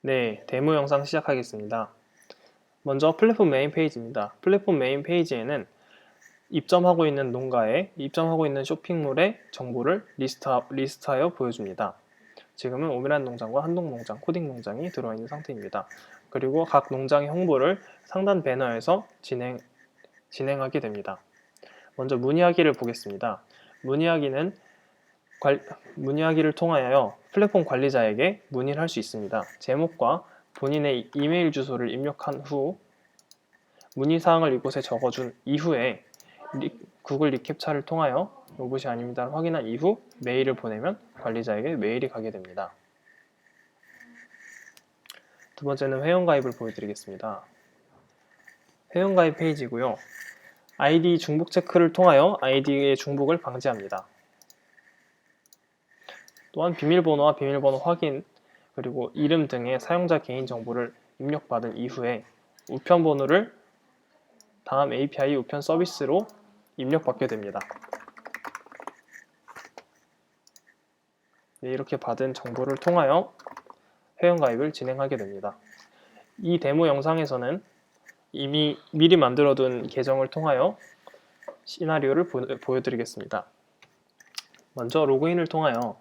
네, 데모 영상 시작하겠습니다. 먼저 플랫폼 메인 페이지입니다. 플랫폼 메인 페이지에는 입점하고 있는 농가에 입점하고 있는 쇼핑몰의 정보를 리스트하여 보여줍니다. 지금은 오미란 농장과 한동 농장, 코딩 농장이 들어와 있는 상태입니다. 그리고 각 농장의 홍보를 상단 배너에서 진행하게 됩니다. 먼저 문의하기를 보겠습니다. 문의하기를 통하여 플랫폼 관리자에게 문의를 할 수 있습니다. 제목과 본인의 이메일 주소를 입력한 후 문의사항을 이곳에 적어준 이후에 구글 리캡차를 통하여 로봇이 아닙니다를 확인한 이후 메일을 보내면 관리자에게 메일이 가게 됩니다. 두 번째는 회원가입을 보여드리겠습니다. 회원가입 페이지고요. 아이디 중복 체크를 통하여 아이디의 중복을 방지합니다. 또한 비밀번호와 비밀번호 확인, 그리고 이름 등의 사용자 개인정보를 입력받은 이후에 우편번호를 다음 API 우편 서비스로 입력받게 됩니다. 네, 이렇게 받은 정보를 통하여 회원가입을 진행하게 됩니다. 이 데모 영상에서는 이미 미리 만들어둔 계정을 통하여 시나리오를 보여드리겠습니다. 먼저 로그인을 통하여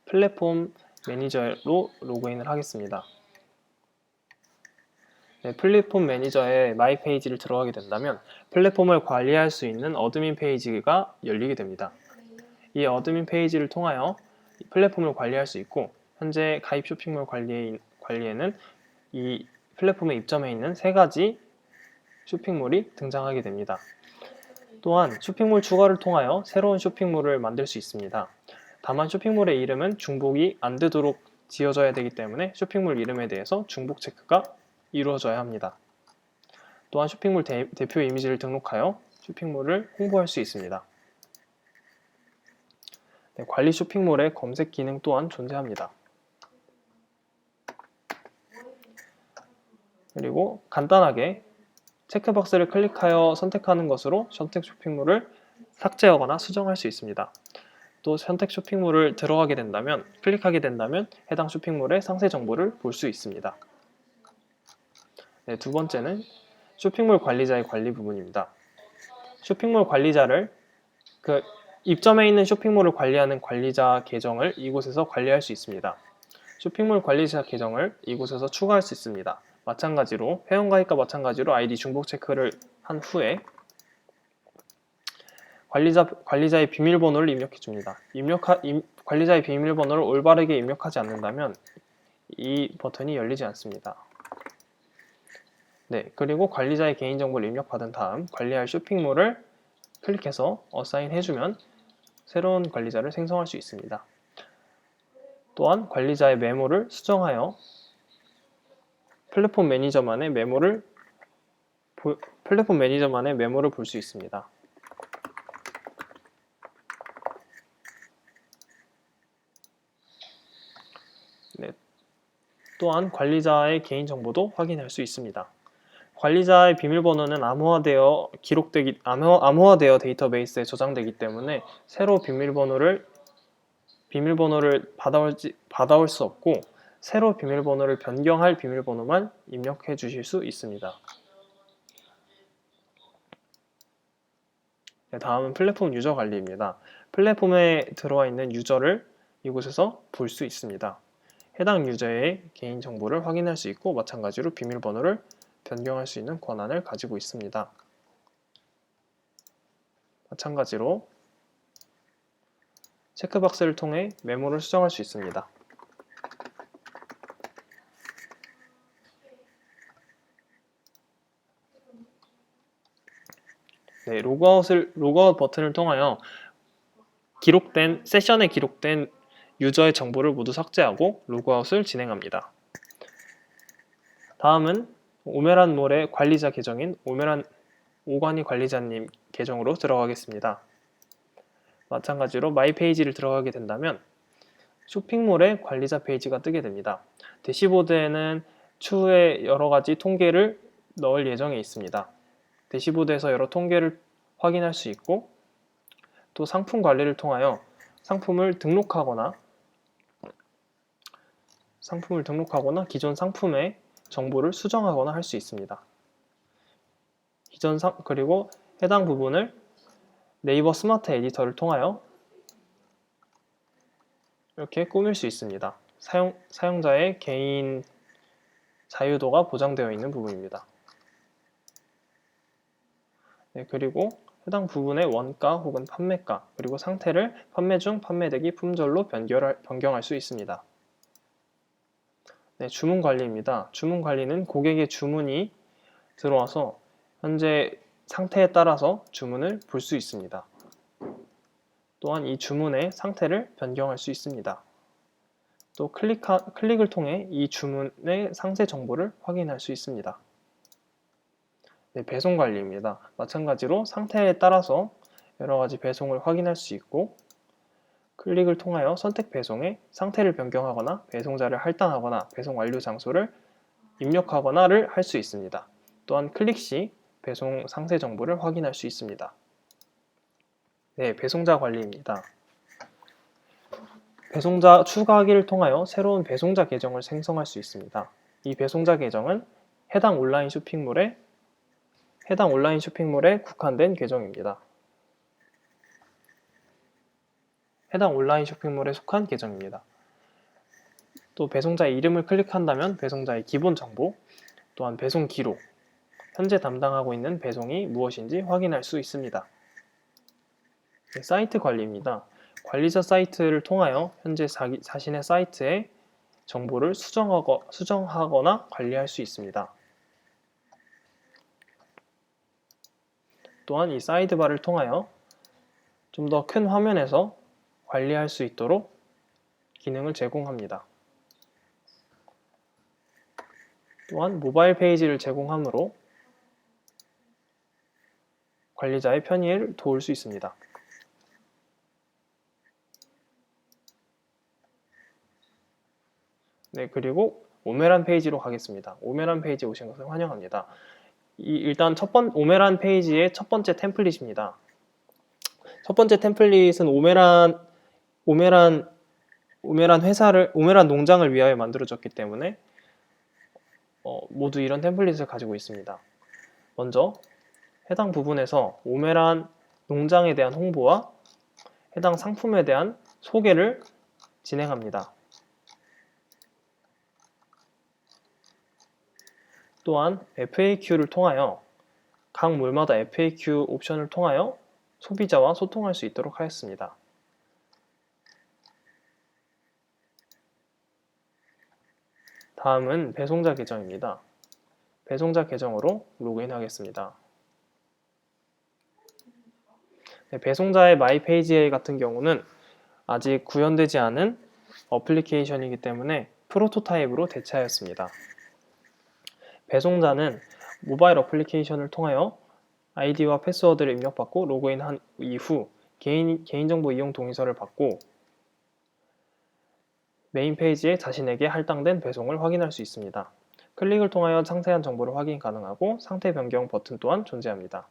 플랫폼 매니저로 로그인을 하겠습니다. 네, 플랫폼 매니저의 마이 페이지를 들어가게 된다면 플랫폼을 관리할 수 있는 어드민 페이지가 열리게 됩니다. 이 어드민 페이지를 통하여 플랫폼을 관리할 수 있고, 현재 가입 쇼핑몰 관리에는 이 플랫폼에 입점해 있는 3가지 쇼핑몰이 등장하게 됩니다. 또한 쇼핑몰 추가를 통하여 새로운 쇼핑몰을 만들 수 있습니다. 다만 쇼핑몰의 이름은 중복이 안 되도록 지어져야 되기 때문에 쇼핑몰 이름에 대해서 중복 체크가 이루어져야 합니다. 또한 쇼핑몰 대표 이미지를 등록하여 쇼핑몰을 홍보할 수 있습니다. 네, 관리 쇼핑몰의 검색 기능 또한 존재합니다. 그리고 간단하게 체크박스를 클릭하여 선택하는 것으로 선택 쇼핑몰을 삭제하거나 수정할 수 있습니다. 또 선택 쇼핑몰을 클릭하게 된다면 해당 쇼핑몰의 상세 정보를 볼 수 있습니다. 네, 두 번째는 쇼핑몰 관리자의 관리 부분입니다. 쇼핑몰 관리자를 입점해 있는 쇼핑몰을 관리하는 관리자 계정을 이곳에서 관리할 수 있습니다. 쇼핑몰 관리자 계정을 이곳에서 추가할 수 있습니다. 마찬가지로 회원가입과 마찬가지로 아이디 중복 체크를 한 후에 관리자의 비밀번호를 입력해 줍니다. 관리자의 비밀번호를 올바르게 입력하지 않는다면 이 버튼이 열리지 않습니다. 네, 그리고 관리자의 개인정보를 입력받은 다음 관리할 쇼핑몰을 클릭해서 어사인 해주면 새로운 관리자를 생성할 수 있습니다. 또한 관리자의 메모를 수정하여 플랫폼 매니저만의 메모를 볼 수 있습니다. 네, 또한 관리자의 개인정보도 확인할 수 있습니다. 관리자의 비밀번호는 암호화되어 데이터베이스에 저장되기 때문에 새로 비밀번호를 받아올 수 없고, 새로 비밀번호를 변경할 비밀번호만 입력해 주실 수 있습니다. 네, 다음은 플랫폼 유저 관리입니다. 플랫폼에 들어와 있는 유저를 이곳에서 볼 수 있습니다. 해당 유저의 개인정보를 확인할 수 있고, 마찬가지로 비밀번호를 변경할 수 있는 권한을 가지고 있습니다. 마찬가지로 체크박스를 통해 메모를 수정할 수 있습니다. 네, 로그아웃 버튼을 통하여 세션에 기록된 유저의 정보를 모두 삭제하고 로그아웃을 진행합니다. 다음은 오메란몰의 관리자 계정인 오관이 관리자님 계정으로 들어가겠습니다. 마찬가지로 마이 페이지를 들어가게 된다면 쇼핑몰의 관리자 페이지가 뜨게 됩니다. 대시보드에는 추후에 여러가지 통계를 넣을 예정에 있습니다. 대시보드에서 여러 통계를 확인할 수 있고, 또 상품 관리를 통하여 상품을 등록하거나 상품을 등록하거나 기존 상품의 정보를 수정하거나 할 수 있습니다. 그리고 해당 부분을 네이버 스마트 에디터를 통하여 이렇게 꾸밀 수 있습니다. 사용자의 개인 자유도가 보장되어 있는 부분입니다. 네, 그리고 해당 부분의 원가 혹은 판매가, 그리고 상태를 판매 중, 판매대기, 품절로 변경할 수 있습니다. 네, 주문 관리입니다. 주문 관리는 고객의 주문이 들어와서 현재 상태에 따라서 주문을 볼 수 있습니다. 또한 이 주문의 상태를 변경할 수 있습니다. 또 클릭을 통해 이 주문의 상세 정보를 확인할 수 있습니다. 네, 배송 관리입니다. 마찬가지로 상태에 따라서 여러 가지 배송을 확인할 수 있고, 클릭을 통하여 선택 배송의 상태를 변경하거나 배송자를 할당하거나 배송 완료 장소를 입력하거나를 할 수 있습니다. 또한 클릭 시 배송 상세 정보를 확인할 수 있습니다. 네, 배송자 관리입니다. 배송자 추가하기를 통하여 새로운 배송자 계정을 생성할 수 있습니다. 이 배송자 계정은 해당 온라인 쇼핑몰에 국한된 계정입니다. 해당 온라인 쇼핑몰에 속한 계정입니다. 또 배송자의 이름을 클릭한다면 배송자의 기본 정보, 또한 배송 기록, 현재 담당하고 있는 배송이 무엇인지 확인할 수 있습니다. 네, 사이트 관리입니다. 관리자 사이트를 통하여 현재 자신의 사이트의 정보를 수정하거나 관리할 수 있습니다. 또한 이 사이드바를 통하여 좀 더 큰 화면에서 관리할 수 있도록 기능을 제공합니다. 또한 모바일 페이지를 제공하므로 관리자의 편의를 도울 수 있습니다. 네, 그리고 오메란 페이지로 가겠습니다. 오메란 페이지에 오신 것을 환영합니다. 일단 오메란 페이지의 첫 번째 템플릿입니다. 첫 번째 템플릿은 오메란 농장을 위하여 만들어졌기 때문에 모두 이런 템플릿을 가지고 있습니다. 먼저 해당 부분에서 오메란 농장에 대한 홍보와 해당 상품에 대한 소개를 진행합니다. 또한 FAQ를 통하여 각 몰마다 FAQ 옵션을 통하여 소비자와 소통할 수 있도록 하였습니다. 다음은 배송자 계정입니다. 배송자 계정으로 로그인하겠습니다. 네, 배송자의 마이 페이지 같은 경우는 아직 구현되지 않은 어플리케이션이기 때문에 프로토타입으로 대체하였습니다. 배송자는 모바일 어플리케이션을 통하여 아이디와 패스워드를 입력받고 로그인한 이후 개인정보 이용 동의서를 받고 메인 페이지에 자신에게 할당된 배송을 확인할 수 있습니다. 클릭을 통하여 상세한 정보를 확인 가능하고 상태 변경 버튼 또한 존재합니다.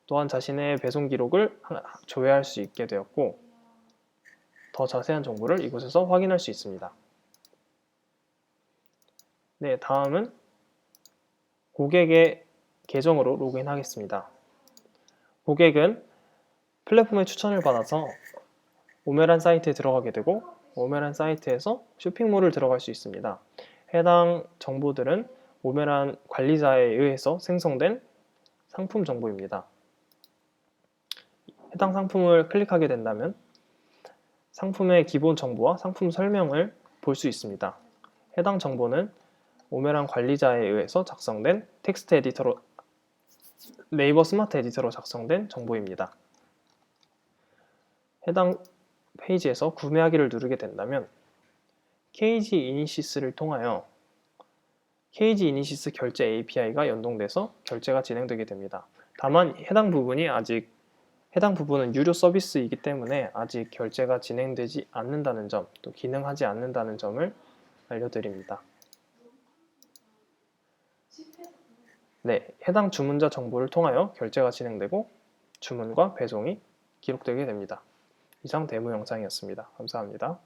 또한 자신의 배송 기록을 조회할 수 있게 되었고 더 자세한 정보를 이곳에서 확인할 수 있습니다. 네, 다음은 고객의 계정으로 로그인하겠습니다. 고객은 플랫폼의 추천을 받아서 오메란 사이트에 들어가게 되고 오메란 사이트에서 쇼핑몰을 들어갈 수 있습니다. 해당 정보들은 오메란 관리자에 의해서 생성된 상품 정보입니다. 해당 상품을 클릭하게 된다면 상품의 기본 정보와 상품 설명을 볼 수 있습니다. 해당 정보는 오메란 관리자에 의해서 작성된 텍스트 에디터로 네이버 스마트 에디터로 작성된 정보입니다. 해당 페이지에서 구매하기를 누르게 된다면 KG 이니시스를 통하여 KG 이니시스 결제 API가 연동돼서 결제가 진행되게 됩니다. 다만 해당 부분은 유료 서비스이기 때문에 아직 결제가 진행되지 않는다는 점, 또 기능하지 않는다는 점을 알려드립니다. 네, 해당 주문자 정보를 통하여 결제가 진행되고 주문과 배송이 기록되게 됩니다. 이상 데모 영상이었습니다. 감사합니다.